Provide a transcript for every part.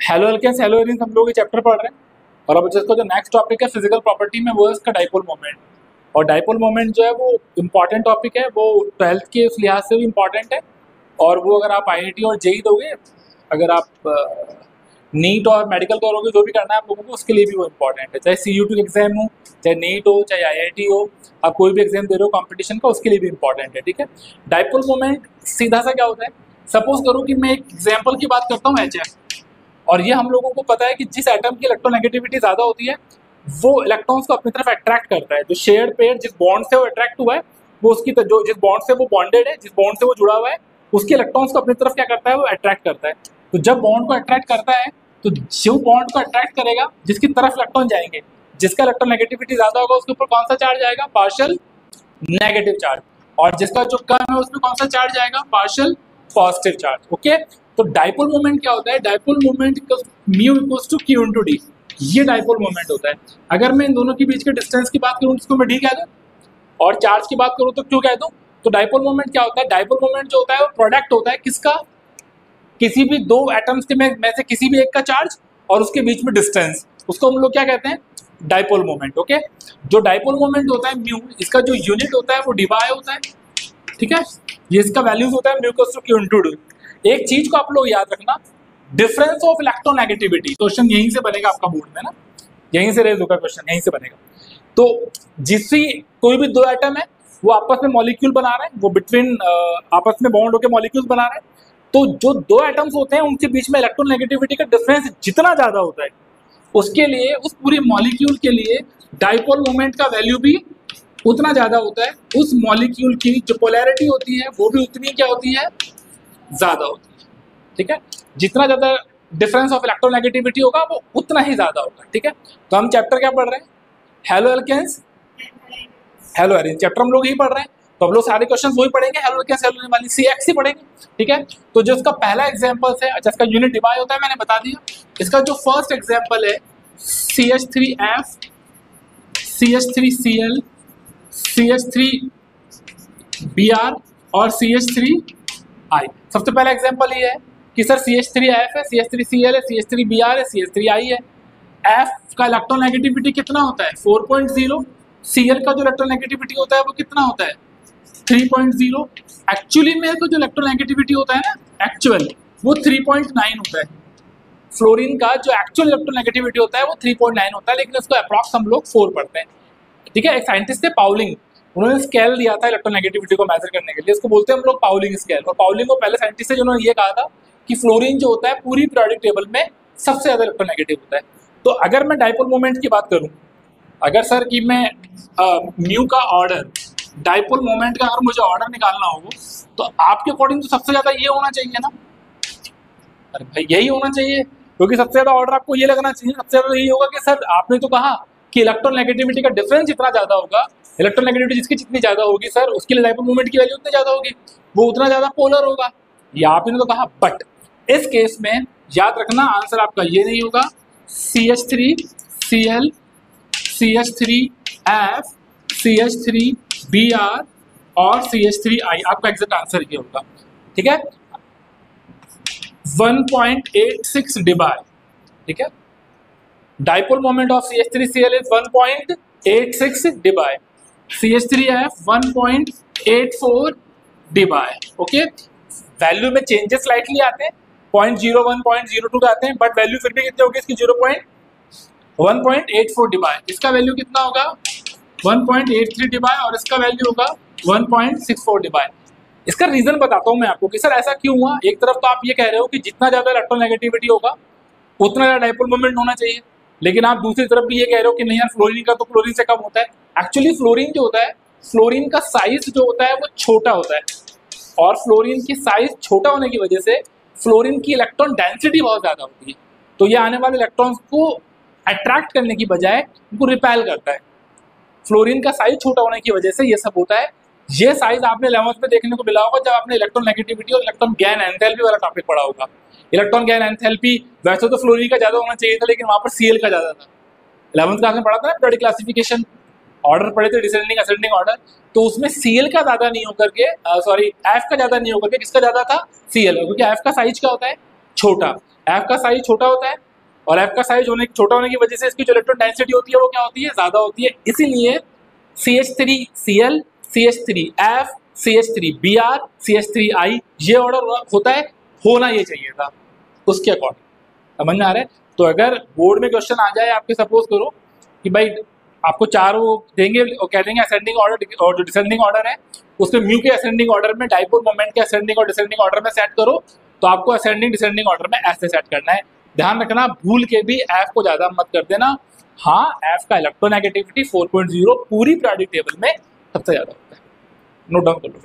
Halo alkanes hello arenes हम लोग ये चैप्टर पढ़ रहे हैं और अब जिसका जो नेक्स्ट टॉपिक है फिजिकल प्रॉपर्टी में वो है इसका डाइपोल मोमेंट। और डाइपोल मोमेंट जो है वो इम्पॉर्टेंट टॉपिक है, वो 12th के उस लिहाज से भी इम्पॉर्टेंट है। और वो अगर आप आईआईटी और जेई दोगे, अगर आप नीट और मेडिकल करोगे, जो भी करना है आप लोगों को उसके लिए भी वो इम्पॉर्टेंट है। चाहे CU2 एग्जाम हो, चाहे नीट हो, चाहे आईआईटी हो, आप कोई भी एग्जाम दे रहे हो कॉम्पिटिशन का, उसके लिए भी इम्पॉर्टेंट है। ठीक है, डाइपोल मोमेंट सीधा सा क्या होता है, सपोज करो कि मैं एक एग्जाम्पल की बात करता हूँ HF, और ये हम लोगों को पता है कि जिस एटम की इलेक्ट्रोनेगेटिविटी ज़्यादा होती है वो इलेक्ट्रॉन्स को अपनी तरफ अट्रैक्ट करता है। जो शेयर्ड पेयर जिस बॉन्ड से वो अट्रैक्ट हुआ है, वो उसकी जो जिस बॉन्ड से वो बॉन्डेड है, जिस बॉन्ड से वो जुड़ा हुआ है, उसके इलेक्ट्रॉन्स को अपनी तरफ क्या करता है, वो अट्रैक्ट करता है। तो जब बॉन्ड को अट्रैक्ट करता है तो जो बॉन्ड को अट्रैक्ट करेगा, जिसकी तरफ इलेक्ट्रॉन जाएंगे, जिसका इलेक्ट्रोनेगेटिविटी ज़्यादा होगा उसके ऊपर कौन सा चार्ज आएगा, पार्शियल नेगेटिव चार्ज। और जिसका जो कम है उसमें कौन सा चार्ज आएगा, पार्शियल पॉजिटिव चार्ज। ओके, तो डाइपोल मोमेंट क्या होता है, dipole moment mu equals to Q into D, ये डाइपोल मोमेंट होता है। अगर मैं इन दोनों के बीच के डिस्टेंस की बात करूं तो मैं D कह दूं, और चार्ज की बात करूं तो Q कह दूं। तो डाइपोल मोमेंट क्या होता है, डाइपोल मोमेंट जो होता है वो प्रोडक्ट होता है किसका, किसी भी दो एटम्स के में से किसी भी एक का चार्ज और उसके बीच में डिस्टेंस, उसको हम लोग क्या कहते हैं, डाइपोल मोमेंट। ओके, जो डाइपोल मोमेंट होता है म्यू, इसका जो यूनिट होता है वो डिवाई होता है। ठीक है, ये इसका वैल्यूज होता है mu equals to Q into D। एक चीज को आप लोग याद रखना, डिफरेंस ऑफ इलेक्ट्रोनेगेटिविटी, क्वेश्चन यहीं से बनेगा आपका बोर्ड में ना, यहीं से रेज होगा क्वेश्चन, यहीं से बनेगा। तो जिससे कोई भी दो एटम है वो आपस में मॉलिक्यूल बना रहे हैं, वो बिटवीन आपस में बॉन्ड होकर मॉलिक्यूल्स बना रहे हैं, तो जो दो एटम्स होते हैं उनके बीच में इलेक्ट्रोनेगेटिविटी का डिफरेंस जितना ज्यादा होता है, उसके लिए, उस पूरे मॉलिक्यूल के लिए डाइपोल मोमेंट का वैल्यू भी उतना ज्यादा होता है। उस मॉलिक्यूल की जो पोलैरिटी होती है वो भी उतनी क्या होती है, ज्यादा होती है। ठीक है, जितना ज्यादा डिफरेंस ऑफ इलेक्ट्रोनेगेटिविटी होगा वो उतना ही ज्यादा होगा। ठीक है, तो हम चैप्टर क्या पढ़ रहे हैं, haloalkanes haloarenes, chapter हम लोग ही पढ़ रहे हैं। तो हम लोग सारे क्वेश्चंस वही पढ़ेंगे, हेलो एल्केन्स हेलो एरिन वाली CX ही पढ़ेंगे। ठीक है, तो जो इसका पहला एग्जांपल है, अच्छा इसका यूनिट डिवाई होता है मैंने बता दिया। इसका जो फर्स्ट एग्जांपल है CH3F CH3Cl CH3Br और CH3I। सबसे पहला एग्जांपल ये है कि सर CH3F है, CH3Cl है, CH3Br है, CH3I है। F का इलेक्ट्रोनेगेटिविटी कितना होता है, 4.0। Cl का जो इलेक्ट्रोनेगेटिविटी होता है वो कितना होता है, 3.0। एक्चुअली में तो जो इलेक्ट्रोनेगेटिविटी होता है ना, एक्चुअल वो 3.9 होता है। फ्लोरीन का जो एक्चुअल इलेक्ट्रोनेगेटिविटी होता है वो 3.9 होता है, लेकिन उसको अप्रॉक्स हम लोग 4 पढ़ते हैं। ठीक है, एक साइंटिस्ट थे पाउलिंग, उन्होंने स्केल दिया था इलेक्ट्रोनेगेटिविटी को मेजर करने के लिए, इसको बोलते हैं हम लोग पाउलिंग स्केल। और पाउलिंग को पहले साइंटिस्ट है जिन्होंने ये कहा था कि फ्लोरीन जो होता है पूरी पीरियोडिक टेबल में सबसे ज्यादा इलेक्ट्रोनेगेटिव होता है। तो अगर मैं डाइपोल मोमेंट की बात करूं, अगर सर कि मैं म्यू का ऑर्डर, डाइपोल मोमेंट का अगर मुझे ऑर्डर निकालना हो तो आपके अकॉर्डिंग तो सबसे ज्यादा ये होना चाहिए ना, अरे भाई यही होना चाहिए, क्योंकि सबसे ज्यादा ऑर्डर आपको ये लगना चाहिए, सबसे ज्यादा यही होगा कि सर आपने तो कहा कि इलेक्ट्रोनेगेटिविटी का डिफरेंस जितना ज्यादा होगा, इलेक्ट्रोनेगेटिविटी जिसकी जितनी ज्यादा होगी सर उसके लिए डाइपोल मोमेंट की वैल्यू उतनी ज्यादा होगी, वो उतना ज्यादा पोलर होगा, ये आपने तो कहा। बट इस केस में याद रखना आंसर आपका ये नहीं होगा, CH3Cl CH3F CH3Br और CH3I, आपका एग्जैक्ट आंसर ये होगा। ठीक है, 1.86 डिबाई। ठीक है, dipole moment of CH3Cl is 1.86 debye, CH3F 1.84 debye. Okay, value में चेंजेस स्लाइटली आते हैं, 0.01 0.02 आते हैं, बट वैल्यू फिर भी कितनी होगी इसकी, 1.84 डिबाई। इसका वैल्यू कितना होगा, 1.83 डिबाई, और इसका वैल्यू होगा 1.64 डिबाई। इसका रीजन बताता हूं मैं आपको कि सर ऐसा क्यों हुआ। एक तरफ तो आप ये कह रहे हो कि जितना ज्यादा इलेक्ट्रोनेगेटिविटी होगा उतना ज्यादा डाइपोल मोमेंट होना चाहिए, लेकिन आप दूसरी तरफ भी ये कह रहे हो कि नहीं यार फ्लोरीन का तो फ्लोरीन से कम होता है। एक्चुअली फ्लोरीन जो होता है, फ्लोरीन का साइज जो होता है वो छोटा होता है, और फ्लोरीन की साइज छोटा होने की वजह से फ्लोरीन की इलेक्ट्रॉन डेंसिटी बहुत ज्यादा होती है, तो ये आने वाले इलेक्ट्रॉन्स को अट्रैक्ट करने की बजाय उनको रिपेल करता है। फ्लोरीन का साइज छोटा होने की वजह से ये सब होता है। ये साइज आपने 11th में देखने को मिला होगा जब आपने इलेक्ट्रोनेगेटिविटी और इलेक्ट्रॉन गैन एंथैल्पी वाला टॉपिक पढ़ा होगा। इलेक्ट्रॉन गैन एंथैल्पी वैसे तो फ्लोरीन का ज्यादा होना चाहिए था, लेकिन वहां पर Cl का ज्यादा था। 11th क्लास में पढ़ा था ना, पीरियोडिक क्लासिफिकेशन ऑर्डर पढ़े थे, डिसेंडिंग असेंडिंग ऑर्डर, तो उसमें Cl का ज्यादा नहीं होकर के F का ज्यादा नहीं होकर के किसका ज्यादा था, Cl, क्योंकि F का साइज क्या होता है, छोटा। एफ का साइज छोटा होता है और एफ का साइज छोटा होने की वजह से इसकी जो इलेक्ट्रॉन डेंसिटी होती है वो क्या होती है, ज्यादा होती है। इसीलिए CH3Cl CH3F CH3Br CH3I ये ऑर्डर होता है, होना ये चाहिए था उसके अकॉर्डिंग। समझ में आ रहा है? तो अगर बोर्ड में क्वेश्चन आ जाए आपके, सपोज करो कि भाई आपको चारों देंगे और कह देंगे असेंडिंग ऑर्डर और जो डिसेंडिंग ऑर्डर है उसमें म्यू के असेंडिंग ऑर्डर में डाइपोल मोमेंट के असेंडिंग और डिसेंडिंग ऑर्डर में सेट करो, तो आपको असेंडिंग डिसेंडिंग ऑर्डर में ऐसे सेट करना है। ध्यान रखना, भूल के भी एफ को ज्यादा मत कर देना। हाँ, एफ का इलेक्ट्रोनेगेटिविटी 4.0 पूरी पीरियोडिक टेबल में सबसे ज्यादा होता है, नोट डाउन कर लो।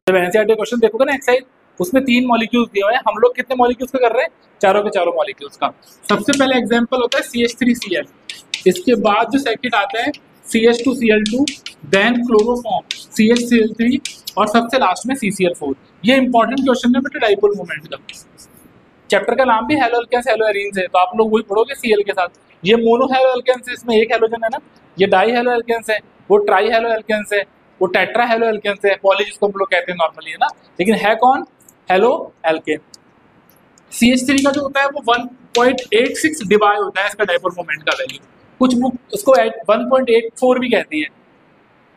जब एनसीईआरटी क्वेश्चन देखोगे ना एक्सरसाइज, उसमें 3 मॉलिक्यूल्स दिए हुए हैं, हम लोग कितने मॉलिक्यूल्स का कर रहे हैं, चारों के चारों मॉलिक्यूल्स का। सबसे पहले एग्जांपल होता है CH3Cl, इसके बाद जो सेकंड आता है CH2Cl2, देन क्लोरोफॉर्म CHCl3 और सबसे लास्ट में CCl4। ये इंपॉर्टेंट क्वेश्चन है बेटा डाइपोल मोमेंट का। चैप्टर का नाम भी हेलो एल्केन्स हेलो एरीन्स है, तो आप लोग वही पढ़ोगे Cl के साथ। ये मोनो हेलो एल्केन्स है, इसमें एक हेलोजन है ना, ये डाई हेलो एल्केन्स है, वो ट्राई हेलो एल्केन्स है, वो टेट्रा हेलो एल्केन्स है, पॉली जिसको हम लोग कहते हैं नॉर्मली, है ना, लेकिन है कौन, हेलो एल्केन। CH3 का जो होता है वो 1.86 डिबाई होता है इसका डाइपोल मोमेंट का वैल्यू, कुछ बुक उसको 1.84 भी कहती है,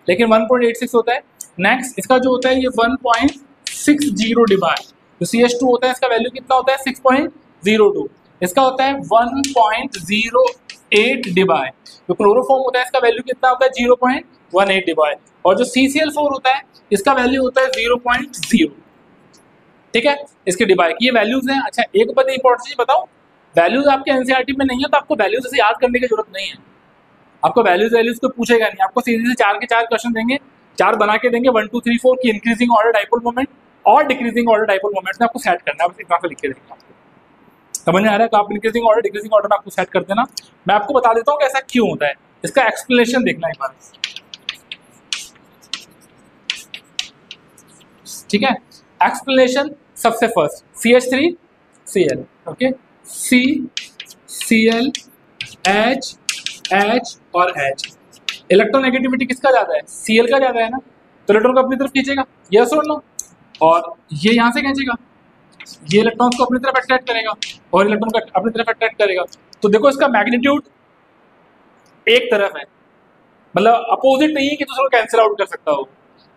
लेकिन 1.86 होता है। नेक्स्ट इसका जो होता है ये 1.60 डिबाई, तो CH2 होता है इसका वैल्यू कितना होता है 6.02, इसका होता है 1.08 डिबाई। तो क्लोरोफॉर्म होता है इसका वैल्यू कितना होता है 0.18 डिबाई, और जो CCl4 होता है इसका वैल्यू होता है 0.0। ठीक है, इसके डिबाई की ये वैल्यूज हैं। अच्छा, एक बात इंपॉर्टेंट चीज बताओ, वैल्यूज आपके एनसीईआरटी में नहीं है तो आपको वैल्यूज से याद करने की जरूरत नहीं है। आपको वैल्यूज को पूछेगा नहीं, आपको सीधे से 4 के 4 क्वेश्चन देंगे, 4 बना के देंगे 1 2 3 4 की इंक्रीजिंग ऑर्डर डाइपोल मोमेंट और डिक्रीजिंग ऑर्डर डाइपोल मोमेंट में आपको सेट करना है, बस इतना लिख के देंगे आपको। समझ में आ रहा है? तो आप इंक्रीजिंग ऑर्डर डिक्रीजिंग ऑर्डर में आपको सेट कर देना। मैं आपको बता देता हूँ कि ऐसा क्यों होता है, इसका एक्सप्लेनेशन देखना एक बार। ठीक है, एक्सप्लेनेशन सबसे first CH3Cl, okay, CCl H H और H। इलेक्ट्रोनेगेटिविटी किसका ज्यादा है, Cl का ज्यादा है ना, तो इलेक्ट्रॉन को अपनी तरफ खींचेगा, यस और नो, और ये यहाँ से खींचेगा, ये इलेक्ट्रॉन्स को अपनी तरफ अट्रैक्ट करेगा और इलेक्ट्रॉन को अपनी तरफ अट्रैक्ट करेगा। तो देखो इसका मैग्नीट्यूड एक तरफ है, मतलब अपोजिट नहीं है कि दूसरे को कैंसिल आउट कर सकता हो,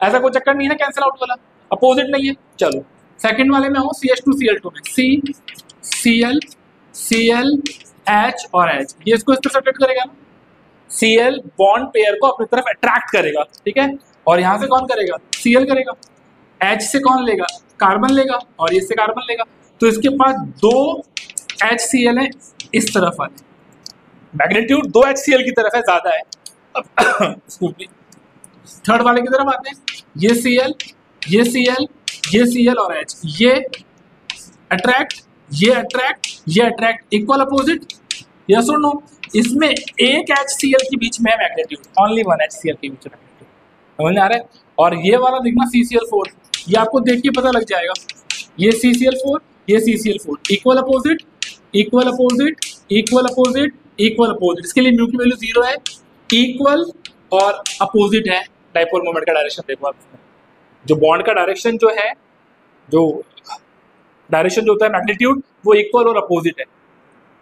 ऐसा कोई चक्कर नहीं है ना कैंसिल आउट वाला, अपोजिट नहीं है। चलो सेकंड वाले में हो CH2Cl2 में CCl H और H, ये इसको इस तरफ अट्रैक्ट करेगा ना, Cl बॉन्ड पेयर को अपनी तरफ अट्रैक्ट करेगा, ठीक है, और यहाँ से कौन करेगा, Cl करेगा, H से कौन लेगा, कार्बन लेगा, और ये से कार्बन लेगा, तो इसके पास 2 HCl है इस तरफ वाले, मैग्नीट्यूड 2 HCl की तरफ है, ज्यादा है। अब थर्ड वाले की तरफ आते हैं, ये Cl ये Cl ये Cl और H, ये अट्रैक्ट ये अट्रैक्ट ये अट्रैक्ट, इक्वल अपोजिट, यस और नो। इसमें एक HCl के बीच में है मैग्नीट्यूड, ओनली 1 HCl के बीच में मैग्नीट्यूड, समझ में आ रहा है? और ये वाला देखना CCl4, ये आपको देख के पता लग जाएगा, ये CCl4 ये CCl4, equal opposite equal opposite equal opposite equal opposite, इसके लिए म्यू की वैल्यू 0 है, इक्वल और अपोजिट है। डाइपोल मोमेंट का डायरेक्शन देखो आप, जो बॉन्ड का डायरेक्शन जो है, जो डायरेक्शन जो होता है मैग्नीट्यूड, वो इक्वल और अपोजिट है।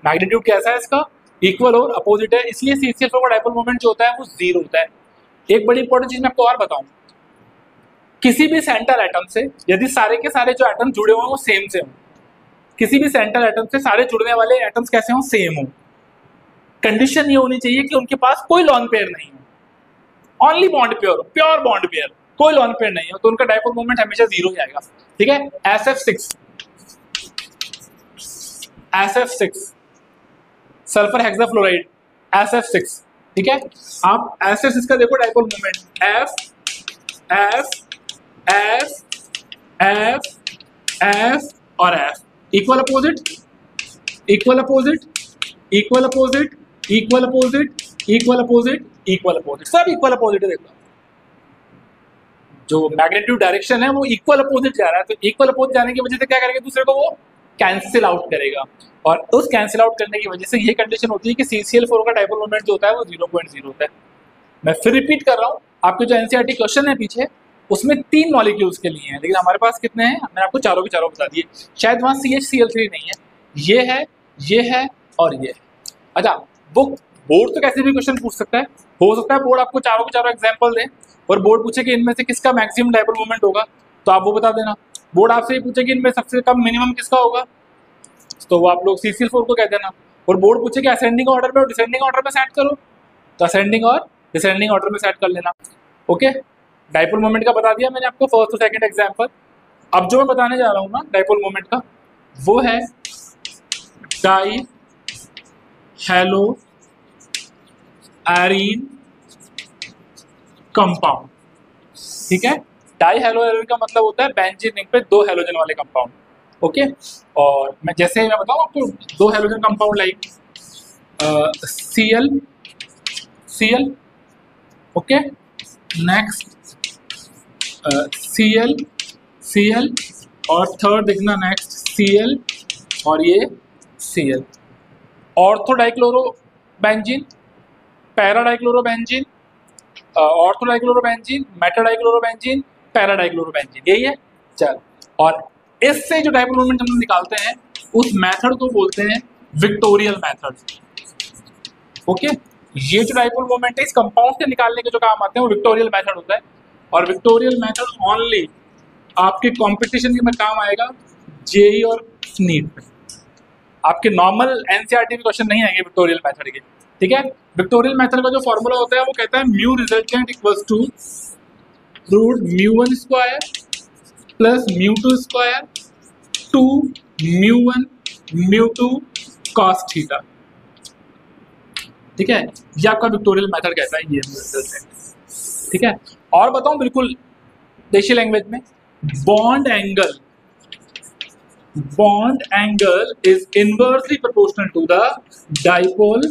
मैग्नीट्यूड कैसा है इसका, इक्वल और अपोजिट है, इसलिए CCl4 का डाइपोल मोमेंट जो होता है वो 0 होता है। एक बड़ी इंपॉर्टेंट चीज मैं आपको और बताऊं, किसी भी सेंटर एटम से यदि सारे के सारे जो एटम जुड़े हुए हैं वो सेम से हों, किसी भी सेंटर एटम से सारे जुड़ने वाले एटम्स कैसे हों, सेम हो, कंडीशन ये होनी चाहिए कि उनके पास कोई लॉन पेयर नहीं हो, ओनली बॉन्ड पेयर हो, प्योर बॉन्ड पेयर, कोई लॉन पेयर नहीं हो, तो उनका डाइपोल मोमेंट हमेशा 0 ही आएगा। ठीक है, SF6 सल्फर हेक्साफ्लोराइड SF6, ठीक है, आप SF6 का देखो dipole moment, F F F F F और F, equal opposite equal opposite equal opposite equal opposite equal opposite equal opposite, सब इक्वल अपोजिट है। देखो जो मैग्नीट्यूड डायरेक्शन है वो इक्वल अपोजिट जा रहा है, तो इक्वल अपोजिट जाने की वजह से क्या करेगा, दूसरे को वो कैंसिल आउट करेगा, और उस कैंसिल आउट करने की वजह से ये कंडीशन होती है कि CCl4 का डाइपोल मोमेंट जो होता है वो 0.0 होता है। मैं फिर रिपीट कर रहा हूँ, आपके जो एनसीईआरटी क्वेश्चन है पीछे, उसमें 3 मॉलिक्यूल्स के लिए हैं, लेकिन हमारे पास कितने हैं, मैंने आपको चारों के चारों बता दिए। शायद वहाँ CH Cl3 नहीं है, ये है और ये है। अच्छा, वो बोर्ड तो कैसे भी क्वेश्चन पूछ सकता है, हो सकता है बोर्ड आपको चारों के चारों एग्जाम्पल दे और बोर्ड पूछे कि इनमें से किसका मैक्सिमम डाइपोल मोमेंट होगा, तो आप वो बता देना। बोर्ड आपसे ये पूछे कि इनमें सबसे कम मिनिमम किसका होगा, तो वो आप लोग CCl4 को कह देना। और बोर्ड पूछे कि असेंडिंग ऑर्डर में और डिसेंडिंग ऑर्डर में सेट करो, तो असेंडिंग और डिसेंडिंग ऑर्डर में सेट कर लेना। ओके, डाइपोल मोमेंट का बता दिया मैंने आपको फर्स्ट और सेकंड एग्जांपल। अब जो मैं बताने जा रहा हूँ ना डाइपोल मोमेंट का, वो है डाई हेलो एरीन कंपाउंड। ठीक है, डाई हेलो एरीन का मतलब होता है बेंजीन रिंग पे 2 हेलोजन वाले कंपाउंड। ओके, और मैं जैसे मैं बताऊँ आपको 2 halogen compound like Cl, okay, next Cl और थर्ड देखना नेक्स्ट Cl और ये Cl। Ortho dichloro benzene, para dichloro benzene, ortho dichloro benzene, Meta dichloro benzene, para dichloro benzene, यही है। चल, और इससे जो डाइपोल मोमेंट हम निकालते हैं उस मेथड को बोलते हैं विक्टोरियल मेथड। ओके, ये जो डाइपोल मोमेंट है इस कंपाउंड से निकालने के जो काम आते हैं वो विक्टोरियल मेथड होता है। और विक्टोरियल मेथड ओनली आपके कंपटीशन में काम आएगा जेई और नीट में, आपके नॉर्मल एनसीईआरटी में क्वेश्चन नहीं आएंगे विक्टोरियल मेथड के। ठीक है, विक्टोरियल मेथड का जो फॉर्मूला होता है वो कहता है mu resultant equals to root μ1 square plus μ2 square two μ1 μ2 cos theta. ठीक है, ये आपका विक्टोरियल मेथड कहता है ये रिजल्टेंट। ठीक है, और बताऊं बिल्कुल देशी लैंग्वेज में, bond angle is inversely proportional to the dipole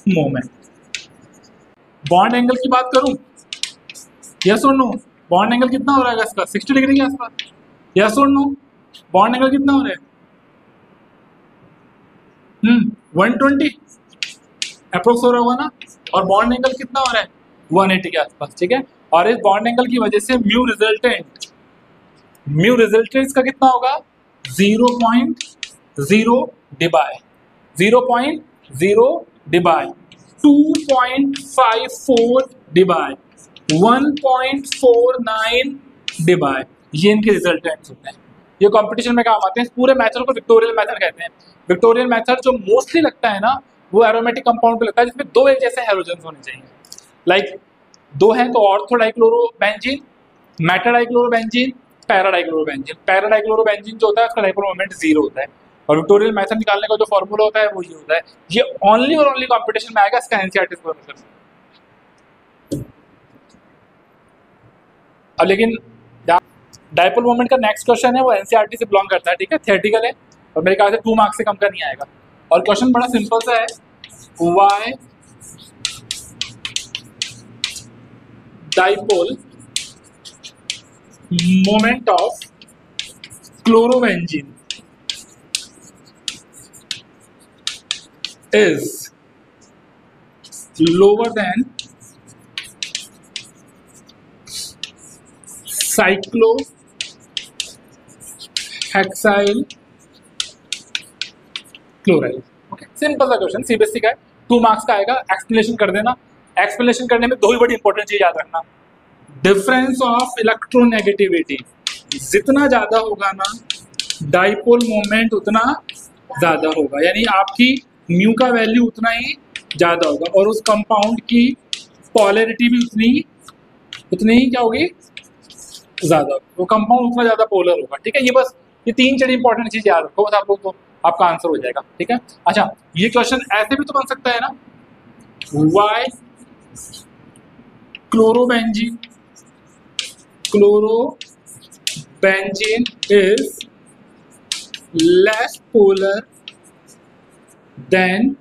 moment. Bond angle की बात करूं, यस और नो, बॉन्ड एंगल कितना हो रहा है इसका 60 डिग्री के आसपास, यस और नो, बॉन्ड एंगल कितना हो रहा है 120 अप्रोक्स हो रहा होगा ना, और बॉन्ड एंगल कितना हो रहा है 180 के आसपास। ठीक है, और इस बॉन्ड एंगल की वजह से म्यू रिजल्टेंट का कितना होगा 0.0 डिवाइड 2.54 डिवाइड 1.49 डिवाइड, ये इनके रिजल्टेंट्स होते हैं। ये कंपटीशन में काम आते हैं। पूरे मेथड को विक्टोरियल मेथड कहते हैं। विक्टोरियल मेथड जो मोस्टली लगता है ना वो एरोमेटिक कंपाउंड पे लगता है जिसमें 2 एक जैसे हैलोजेंस होने चाहिए। लाइक 2 हैं तो ortho dichloro benzene, Meta dichloro benzene, para dichloro benzene. Para dichloro benzene जो होता है उसका डाइपोल मोमेंट 0 होता है, और विक्टोरियल मेथड निकालने का जो फॉर्मूला होता है वो ये होता है। ये ओनली और ओनली कंपटीशन में आएगा, इसका एनसीईआरटी स्कोर मतलब। अब लेकिन डाइपोल मोमेंट का नेक्स्ट क्वेश्चन है वो एनसीईआरटी से बिलोंग करता है। ठीक है, थियोरेटिकल है और मेरे ख्याल से 2 मार्क्स से कम का नहीं आएगा। और क्वेश्चन बड़ा सिंपल सा है, why dipole moment of chlorobenzene is lower than cyclohexyl chloride. Okay, simple सा क्वेश्चन, सीबीएसई का है, 2 मार्क्स का आएगा। एक्सप्लेनेशन कर देना। एक्सप्लेनेशन करने में 2 ही बड़ी इंपॉर्टेंट चीज याद रखना, डिफरेंस ऑफ इलेक्ट्रोनेगेटिविटी जितना ज्यादा होगा ना डाइपोल मोमेंट उतना ज्यादा होगा, यानी आपकी म्यू का वैल्यू उतना ही ज्यादा होगा और उस कंपाउंड की पोलैरिटी भी उतनी ही क्या होगी ज्यादा, वो कंपाउंड उतना ज्यादा पोलर होगा। ठीक है, ये बस ये 3-4 इंपॉर्टेंट चीज याद रखो, बस आप लोग तो आपका आंसर हो जाएगा। ठीक है, अच्छा ये क्वेश्चन ऐसे भी तो बन सकता है ना, why chlorobenzene is less polar than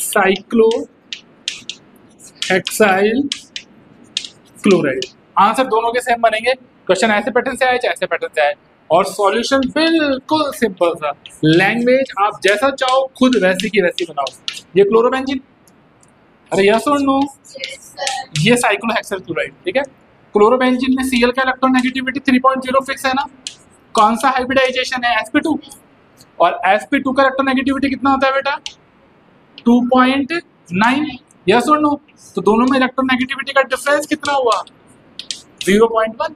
cyclohexyl chloride. Answer दोनों के सेम बनेंगे। क्वेश्चन ऐसे पैटर्न से आए चाहे ऐसे पैटर्न से आए, और सॉल्यूशन बिल्कुल सिंपल सा, लैंग्वेज आप जैसा चाहो खुद वैसी की वैसी बनाओ। ये क्लोरोबेंजीन, अरे यस और नो, ये साइक्लोहेक्सिल क्लोराइड। ठीक है, क्लोरोबेंजीन में Cl का इलेक्ट्रोनेगेटिविटी 3.0 फिक्स है ना। कौन सा हाइब्रिडाइजेशन है? sp2। और sp2 का इलेक्ट्रोनेगेटिविटी कितना होता है बेटा? 2.9। यस और नो? तो दोनों में इलेक्ट्रोनेगेटिविटी का डिफरेंस कितना हुआ? 0.1।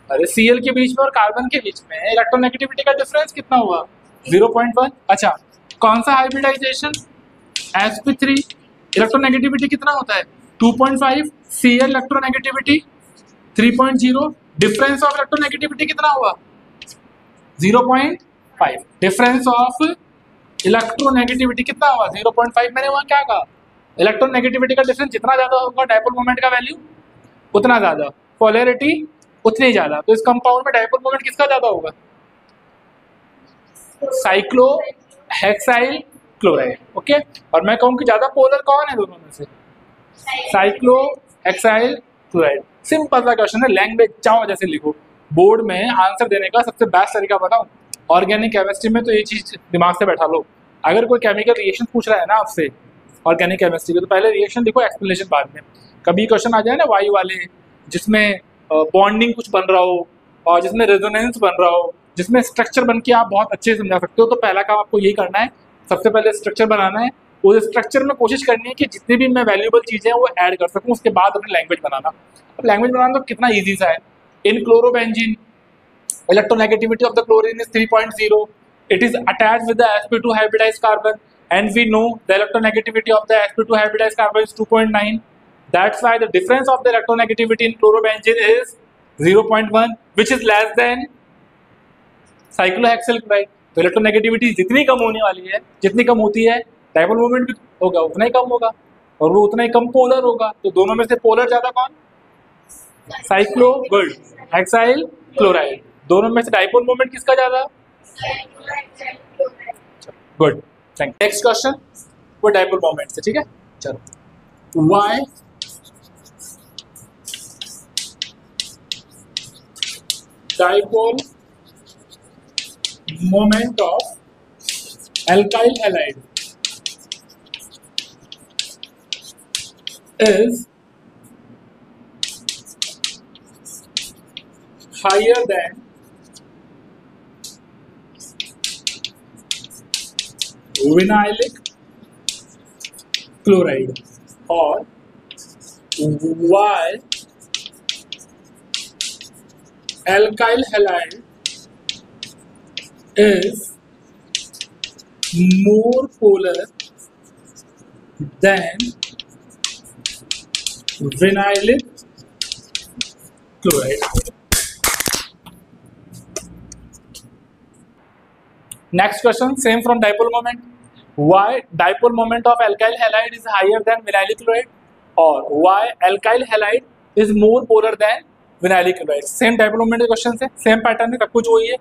अरे Cl के बीच में और कार्बन के बीच में इलेक्ट्रोनेगेटिविटी का डिफरेंस कितना हुआ? 0.1। अच्छा, कौन सा हाइब्रिडाइजेशन? sp3। इलेक्ट्रोनेगेटिविटी कितना होता है? 2.5। Cl electronegativity 3.0। Difference of electronegativity कितना हुआ? 0.5। डिफरेंस ऑफ इलेक्ट्रोनेगेटिविटी कितना हुआ? 0.5। मैंने वहां क्या कहा? इलेक्ट्रोनेगेटिविटी का डिफरेंस जितना ज्यादा होगा डायपोल मोमेंट का वैल्यू उतना ज्यादा, पोलैरिटी उतनी ज्यादा। तो इस कंपाउंड में डायपोल मोमेंट किसका ज्यादा होगा? Cyclo hexyl chloride. ओके, और मैं कहूँ कि ज्यादा पोलर कौन है दोनों में से? Cyclo hexyl chloride. सिंपल सा क्वेश्चन है, लैंग्वेज चाहो जैसे लिखो। बोर्ड में आंसर देने का सबसे बेस्ट तरीका बताऊं, ऑर्गेनिक केमिस्ट्री में तो ये चीज दिमाग से बैठा लो। अगर कोई केमिकल रिएक्शन पूछ रहा है ना आपसे ऑर्गेनिक केमिस्ट्री के, तो पहले रिएक्शन लिखो, एक्सप्लेनेशन बाद में। कभी क्वेश्चन आ जाए ना वायु वाले, जिसमें बॉन्डिंग कुछ बन रहा हो और जिसमें रेजोनेंस बन रहा हो, जिसमें स्ट्रक्चर बन के आप बहुत अच्छे से समझा सकते हो, तो पहला काम आपको यही करना है, सबसे पहले स्ट्रक्चर बनाना है। उस स्ट्रक्चर में कोशिश करनी है कि जितनी भी मैं वैल्यूएबल चीजें हैं वो ऐड कर सकूं, उसके बाद अपनी लैंग्वेज बनाना। अब लैंग्वेज बनाना तो कितना ईजी सा है। इन chlorobenzene electronegativity of the chlorine is 3.0. It is attached with the sp2 hybridized carbon, and we know the electronegativity of the sp2 hybridized carbon is 2.9. That's why the difference of the electronegativity in chlorobenzene is 0.1, which is less than cyclohexyl chloride. तो electronegativity जितनी कम होने वाली है, जितनी कम होती है dipole moment भी होगा उतना ही कम होगा, और वो उतना ही कम पोलर होगा। तो दोनों में से पोलर ज्यादा कौन? Cyclo good hexyl chloride. दोनों में से डायपोल मोमेंट किसका ज्यादा? Good, thank you. Next question वो डायपोल मोमेंट से, ठीक है। चलो, why dipole moment of alkyl halide is higher than vinylic chloride, or why alkyl halide is more polar than vinylic chloride. Next question, same from dipole moment. Why dipole moment of alkyl halide is higher than vinylic chloride, or why alkyl halide is more polar than vinylic chloride? Same dipole moment के question है, same pattern है, सब कुछ वही है।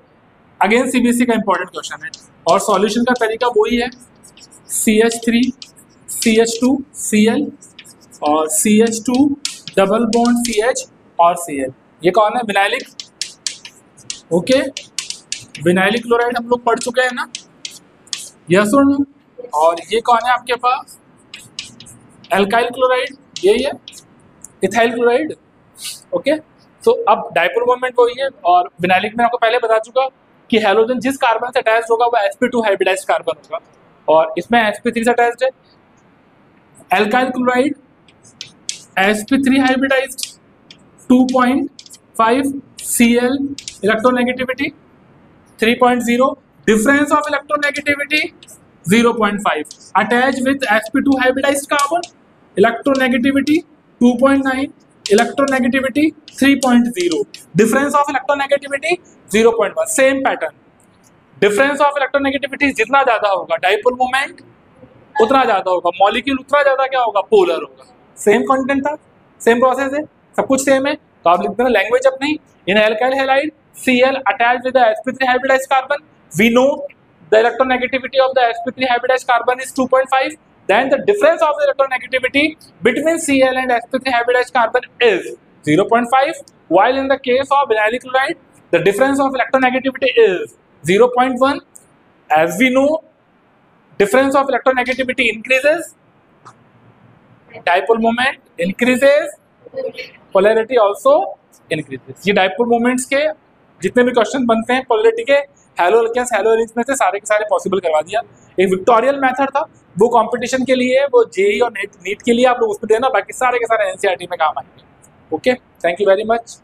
Again CBSE का important question है, और सॉल्यूशन का तरीका वही है, CH3 CH2 Cl और CH2 डबल बॉन्ड CH और Cl। ये कौन है? विनाइलिक। ओके, विनाइलिक क्लोराइड हम लोग पढ़ चुके हैं ना, यस और नो? और ये कौन है आपके पास? एल्काइल क्लोराइड, यही है, इथाइल क्लोराइड। ओके, तो अब डायपोल मोमेंट वही है, और विनाइलिक में आपको पहले बता चुका कि हैलोजन जिस कार्बन से अटैच होगा वो sp2 हाइब्रिडाइज्ड कार्बन होगा, और इसमें sp3 से अटैच्ड है। Alkyl chloride sp3 hybridised 2.5, Cl electronegativity 3.0, difference of electronegativity 0.5, attach with sp2 hybridised carbon, electronegativity 2.9, electronegativity 3.0, difference of electronegativity 0.1। Same pattern, difference of electronegativity जितना ज्यादा होगा डायपोल मोमेंट उतना ज्यादा होगा, मॉलिक्यूल उतना ज्यादा क्या होगा? पोलर होगा। सेम कंटेंट था, सेम प्रोसेस है, सब कुछ सेम है। तो आप लिख देना लैंग्वेज अपनी, in alkyl halide Cl attached with the sp3 hybridized carbon, we know the electronegativity of the sp3 hybridized carbon is 2.5, then the difference of the electronegativity between Cl and sp3 hybridized carbon is 0.5, while in the case of vinylic chloride the difference of electronegativity is 0.1. As we know, difference of electronegativity increases, dipole moment increases, polarity also increases. ये dipole moments के जितने भी question बनते हैं polarity के, hello alkanes hello एलिन्स में से सारे के सारे पॉसिबल करवा दिया। एक विक्टोरियल मेथड था, वो कंपटीशन के लिए, वो जेई और नीट के लिए आप लोग उसमें देना, बाकी सारे के सारे एनसीईआरटी में काम आएंगे। Okay, thank you very much.